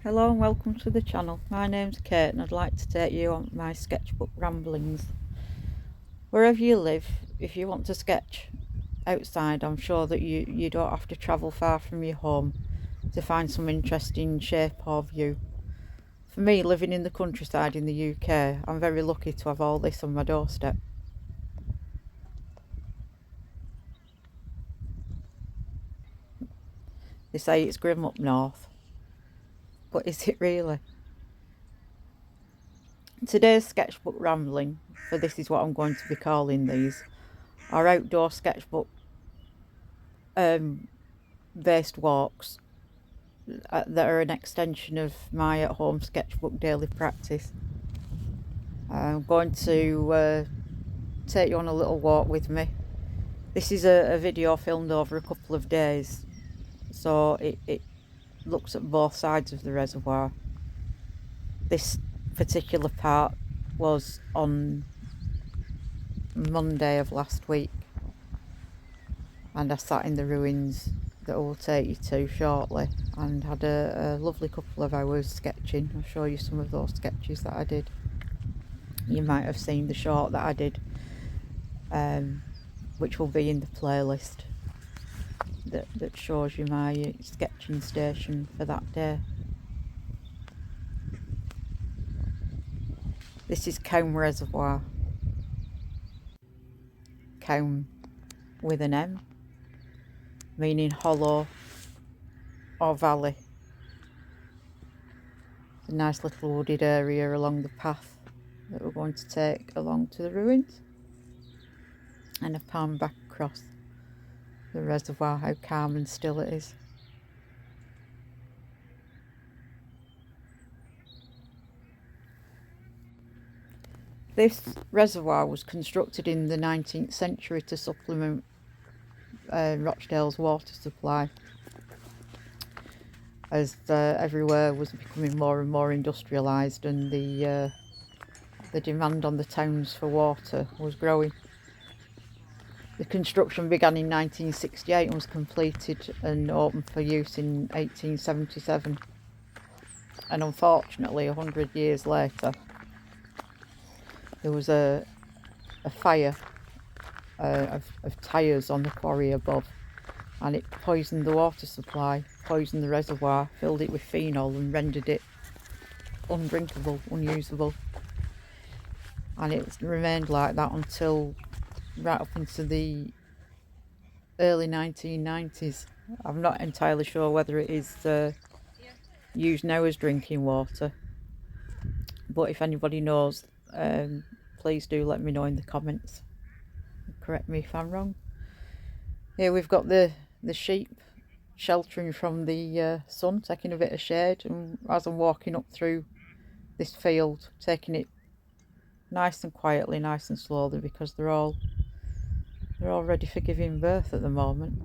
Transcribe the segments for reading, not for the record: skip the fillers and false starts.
Hello and welcome to the channel. My name's Kate and I'd like to take you on my sketchbook ramblings. Wherever you live, if you want to sketch outside, I'm sure that you don't have to travel far from your home to find some interesting shape or view. For me, living in the countryside in the UK, I'm very lucky to have all this on my doorstep. They say it's grim up north, but is it really? Today's sketchbook rambling, for this is what I'm going to be calling these, are outdoor sketchbook based walks that are an extension of my at-home sketchbook daily practice. I'm going to take you on a little walk with me. This is a video filmed over a couple of days, so it looks at both sides of the reservoir. This particular part was on Monday of last week, and I sat in the ruins that I will take you to shortly and had a lovely couple of hours sketching. I'll show you some of those sketches that I did. You might have seen the short that I did, which will be in the playlist that shows you my sketching station for that day. This is Cowm Reservoir. Cowm with an M, meaning hollow or valley. It's a nice little wooded area along the path that we're going to take along to the ruins, and a pan back across the reservoir. How calm and still it is. This reservoir was constructed in the 19th century to supplement Rochdale's water supply, as everywhere was becoming more and more industrialised, and the demand on the towns for water was growing. The construction began in 1968 and was completed and opened for use in 1877. And unfortunately, 100 years later, there was a fire of tyres on the quarry above, and it poisoned the water supply, poisoned the reservoir, filled it with phenol and rendered it undrinkable, unusable. And it remained like that until right up into the early 1990s. I'm not entirely sure whether it is used now as drinking water, but if anybody knows, please do let me know in the comments. Correct me if I'm wrong. Here we've got the sheep sheltering from the sun, taking a bit of shade, and as I'm walking up through this field, taking it nice and quietly, nice and slowly, because they're all ready for giving birth at the moment.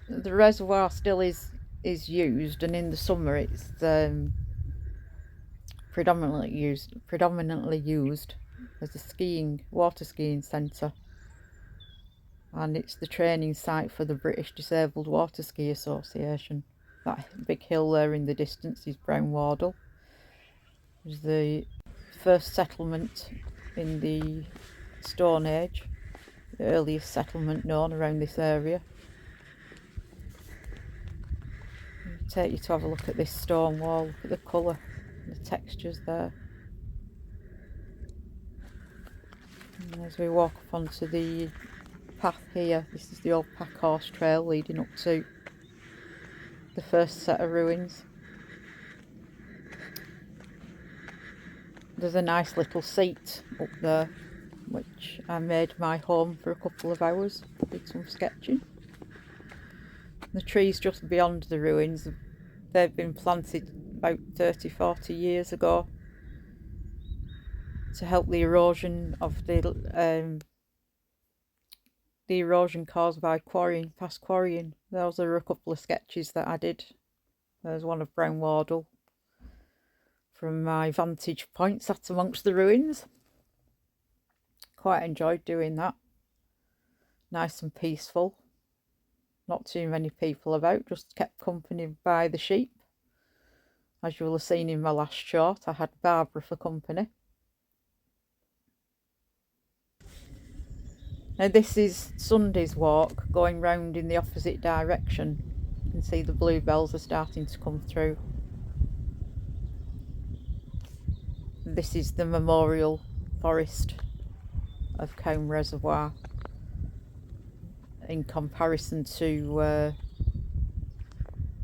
The reservoir still is used, and in the summer it's predominantly used as a water skiing centre, and it's the training site for the British Disabled Water Ski Association. That big hill there in the distance is Brown Wardle. It was the first settlement in the Stone Age, the earliest settlement known around this area. I'll take you to have a look at this stone wall. Look at the colour, the textures there. And as we walk up onto the path here, this is the old pack horse trail leading up to the first set of ruins. There's a nice little seat up there, which I made my home for a couple of hours, did some sketching. The trees just beyond the ruins, they've been planted about 30-40 years ago to help the erosion of the erosion caused by past quarrying. Those are a couple of sketches that I did. There's one of Brown Wardle from my vantage point sat amongst the ruins. quite enjoyed doing that. Nice and peaceful. Not too many people about, just kept company by the sheep. As you will have seen in my last shot, I had Barbara for company. Now this is Sunday's walk, going round in the opposite direction. You can see the bluebells are starting to come through. This is the memorial forest of Cowm Reservoir in comparison to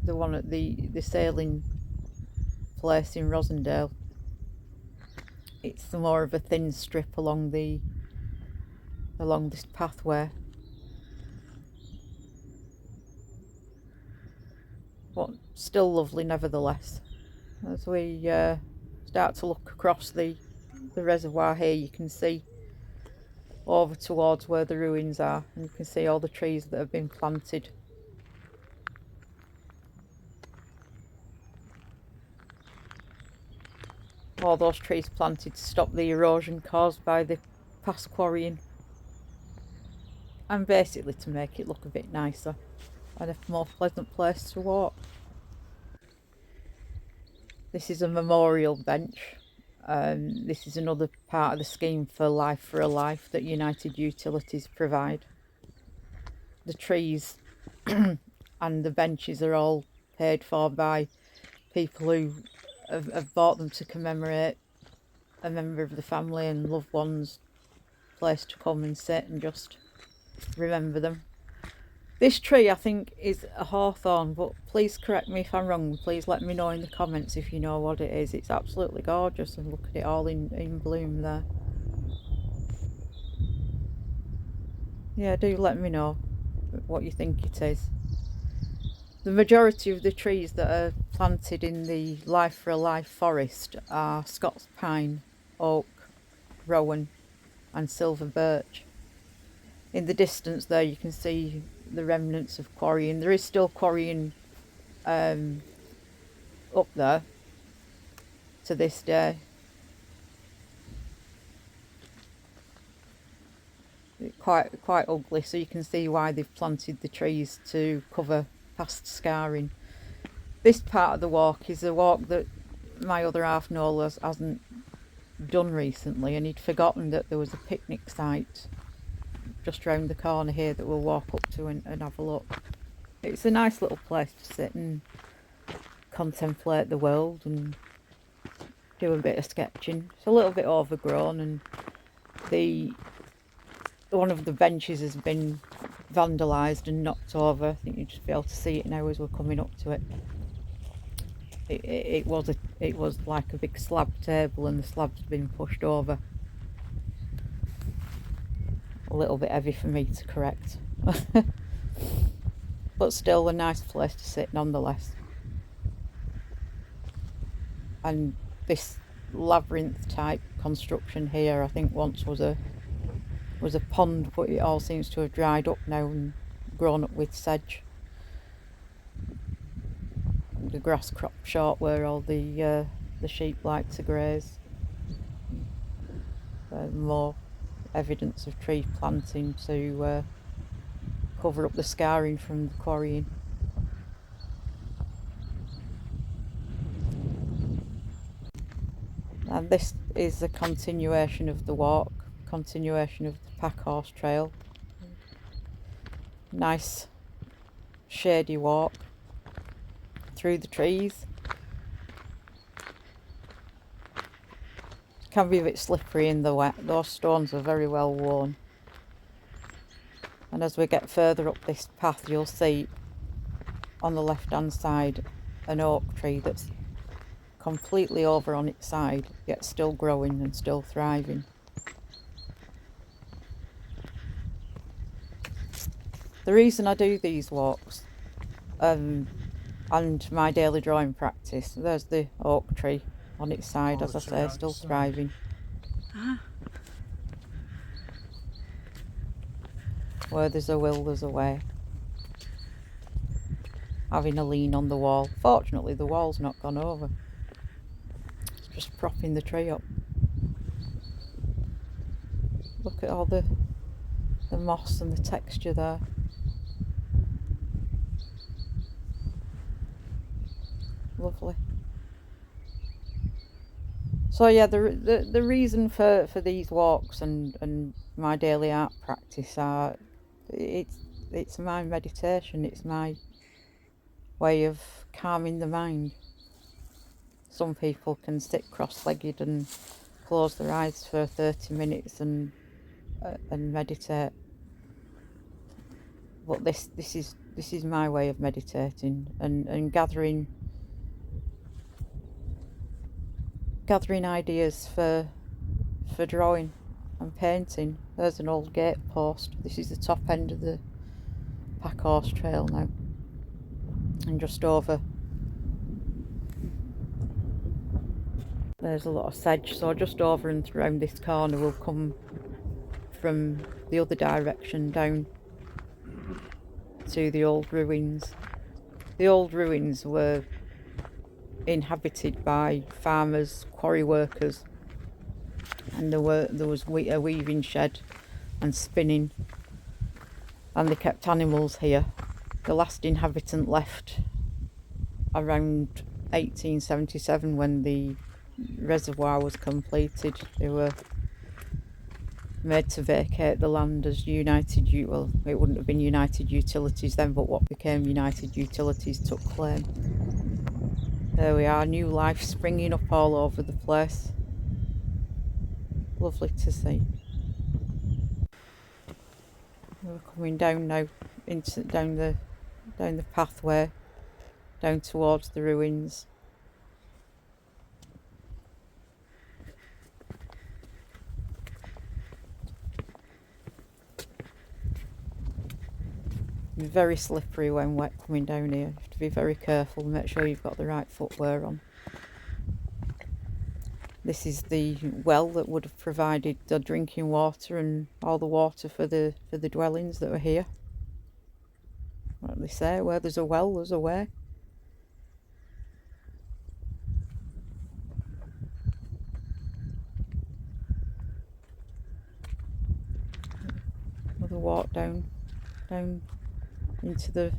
the one at the sailing place in Rosendale. It's more of a thin strip along this pathway, but still lovely nevertheless. As we start to look across the reservoir here, you can see over towards where the ruins are, and you can see all the trees that have been planted. All those trees planted to stop the erosion caused by the past quarrying, and basically to make it look a bit nicer and a more pleasant place to walk. This is a memorial bench. This is another part of the scheme for Life for a Life that United Utilities provide. The trees and the benches are all paid for by people who have bought them to commemorate a member of the family and loved ones, place to come and sit and just remember them. This tree I think is a hawthorn, but please correct me if I'm wrong. Please let me know in the comments if you know what it is. It's absolutely gorgeous, and look at it all in bloom there. Yeah, do let me know what you think it is. The majority of the trees that are planted in the Life for a Life forest are Scots pine, oak, rowan and silver birch. In the distance there you can see the remnants of quarrying. There is still quarrying up there to this day. Quite ugly, so you can see why they've planted the trees to cover past scarring. This part of the walk is a walk that my other half Noel hasn't done recently, and he'd forgotten that there was a picnic site just round the corner here that we'll walk up to and have a look. It's a nice little place to sit and contemplate the world and do a bit of sketching. It's a little bit overgrown, and one of the benches has been vandalised and knocked over. I think you'll just be able to see it now as we're coming up to it. It was like a big slab table, and the slab's been pushed over. A little bit heavy for me to correct. But still a nice place to sit nonetheless. And this labyrinth type construction here I think once was a pond, but it all seems to have dried up now and grown up with sedge. The grass cropped short where all the sheep like to graze. More evidence of tree planting to cover up the scarring from the quarrying. And this is a continuation of the walk, continuation of the pack horse trail. Nice shady walk through the trees. It can be a bit slippery in the wet. Those stones are very well worn. And as we get further up this path, you'll see on the left hand side an oak tree that's completely over on its side, yet still growing and still thriving. The reason I do these walks and my daily drawing practice, there's the oak tree on its side, as I say, still thriving. Where there's a will, there's a way. Having a lean on the wall. Fortunately the wall's not gone over. It's just propping the tree up. Look at all the moss and the texture there. Lovely. So yeah, the reason for these walks and my daily art practice are, it's my meditation. It's my way of calming the mind. Some people can sit cross-legged and close their eyes for 30 minutes and meditate. But this is my way of meditating and gathering ideas for drawing and painting. There's an old gate post. This is the top end of the pack horse trail now, and just over there's a lot of sedge, so just over and around this corner we'll come from the other direction down to the old ruins. The old ruins were inhabited by farmers, quarry workers, and there was a weaving shed and spinning, and they kept animals here. The last inhabitant left around 1877 when the reservoir was completed. They were made to vacate the land as United, well, it wouldn't have been United Utilities then, but what became United Utilities took claim. There we are, new life springing up all over the place. Lovely to see. We're coming down now, down the pathway down towards the ruins. It's very slippery when wet coming down here. You have to be very careful and make sure you've got the right footwear on. This is the well that would have provided the drinking water and all the water for the dwellings that were here. What they say, where there's a well, there's a way. Another walk down into the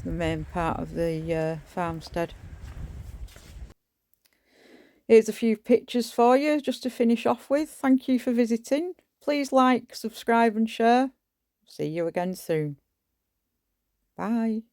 main part of the farmstead. Here's a few pictures for you just to finish off with. Thank you for visiting. Please like, subscribe and share. See you again soon. Bye.